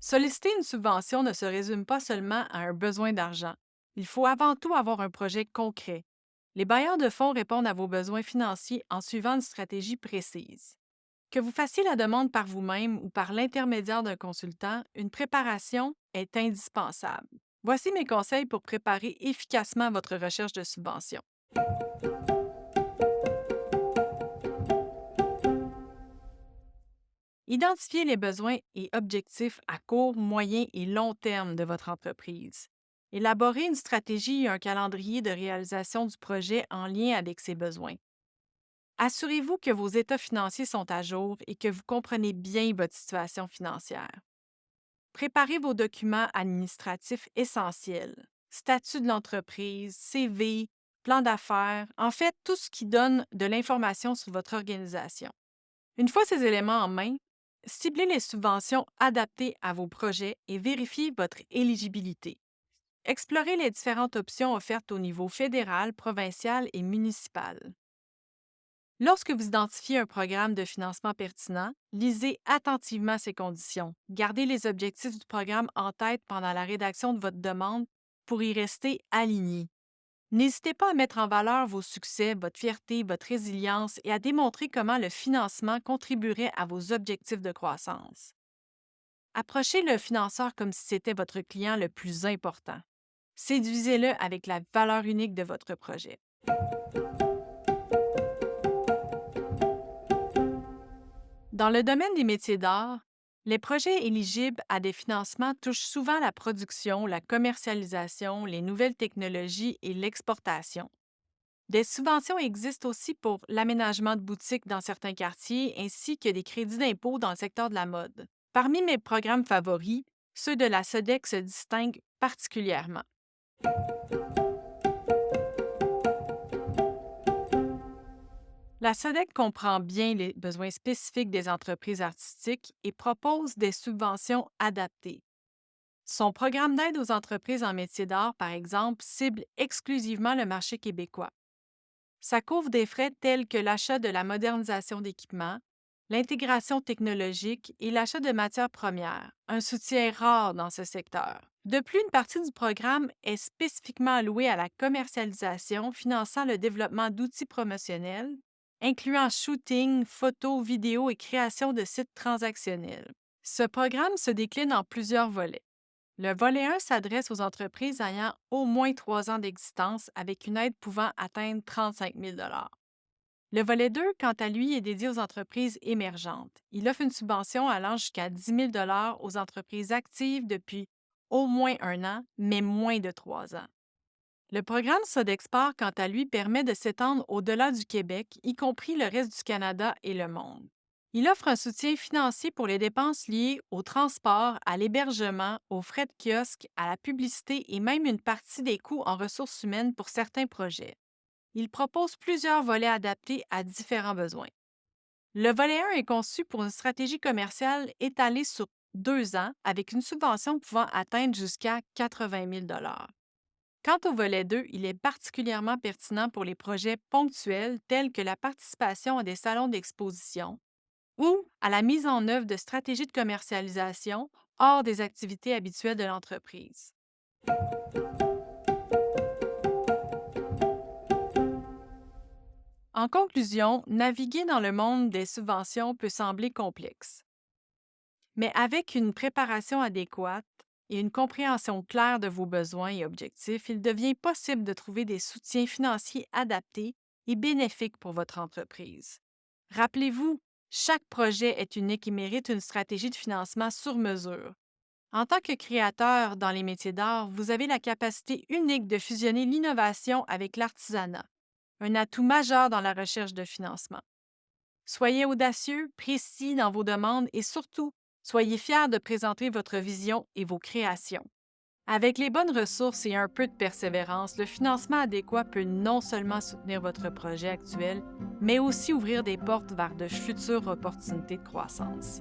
Solliciter une subvention ne se résume pas seulement à un besoin d'argent. Il faut avant tout avoir un projet concret. Les bailleurs de fonds répondent à vos besoins financiers en suivant une stratégie précise. Que vous fassiez la demande par vous-même ou par l'intermédiaire d'un consultant, une préparation est indispensable. Voici mes conseils pour préparer efficacement votre recherche de subvention. Identifiez les besoins et objectifs à court, moyen et long terme de votre entreprise. Élaborez une stratégie et un calendrier de réalisation du projet en lien avec ces besoins. Assurez-vous que vos états financiers sont à jour et que vous comprenez bien votre situation financière. Préparez vos documents administratifs essentiels, statut de l'entreprise, CV, plan d'affaires, en fait tout ce qui donne de l'information sur votre organisation. Une fois ces éléments en main, ciblez les subventions adaptées à vos projets et vérifiez votre éligibilité. Explorez les différentes options offertes au niveau fédéral, provincial et municipal. Lorsque vous identifiez un programme de financement pertinent, lisez attentivement ses conditions. Gardez les objectifs du programme en tête pendant la rédaction de votre demande pour y rester aligné. N'hésitez pas à mettre en valeur vos succès, votre fierté, votre résilience et à démontrer comment le financement contribuerait à vos objectifs de croissance. Approchez le financeur comme si c'était votre client le plus important. Séduisez-le avec la valeur unique de votre projet. Dans le domaine des métiers d'art, les projets éligibles à des financements touchent souvent la production, la commercialisation, les nouvelles technologies et l'exportation. Des subventions existent aussi pour l'aménagement de boutiques dans certains quartiers ainsi que des crédits d'impôt dans le secteur de la mode. Parmi mes programmes favoris, ceux de la SODEC se distinguent particulièrement. La SODEC comprend bien les besoins spécifiques des entreprises artistiques et propose des subventions adaptées. Son programme d'aide aux entreprises en métier d'art, par exemple, cible exclusivement le marché québécois. Ça couvre des frais tels que l'achat de la modernisation d'équipements, l'intégration technologique et l'achat de matières premières, un soutien rare dans ce secteur. De plus, une partie du programme est spécifiquement allouée à la commercialisation, finançant le développement d'outils promotionnels, incluant shooting, photos, vidéos et création de sites transactionnels. Ce programme se décline en plusieurs volets. Le volet 1 s'adresse aux entreprises ayant au moins 3 ans d'existence avec une aide pouvant atteindre 35 000. Le volet 2, quant à lui, est dédié aux entreprises émergentes. Il offre une subvention allant jusqu'à 10 000 aux entreprises actives depuis au moins 1 an, mais moins de 3 ans. Le programme Sodexport, quant à lui, permet de s'étendre au-delà du Québec, y compris le reste du Canada et le monde. Il offre un soutien financier pour les dépenses liées au transport, à l'hébergement, aux frais de kiosque, à la publicité et même une partie des coûts en ressources humaines pour certains projets. Il propose plusieurs volets adaptés à différents besoins. Le volet 1 est conçu pour une stratégie commerciale étalée sur 2 ans avec une subvention pouvant atteindre jusqu'à 80 000. Quant au volet 2, il est particulièrement pertinent pour les projets ponctuels tels que la participation à des salons d'exposition ou à la mise en œuvre de stratégies de commercialisation hors des activités habituelles de l'entreprise. En conclusion, naviguer dans le monde des subventions peut sembler complexe, mais avec une préparation adéquate et une compréhension claire de vos besoins et objectifs, il devient possible de trouver des soutiens financiers adaptés et bénéfiques pour votre entreprise. Rappelez-vous, chaque projet est unique et mérite une stratégie de financement sur mesure. En tant que créateur dans les métiers d'art, vous avez la capacité unique de fusionner l'innovation avec l'artisanat, un atout majeur dans la recherche de financement. Soyez audacieux, précis dans vos demandes et surtout, soyez fiers de présenter votre vision et vos créations. Avec les bonnes ressources et un peu de persévérance, le financement adéquat peut non seulement soutenir votre projet actuel, mais aussi ouvrir des portes vers de futures opportunités de croissance.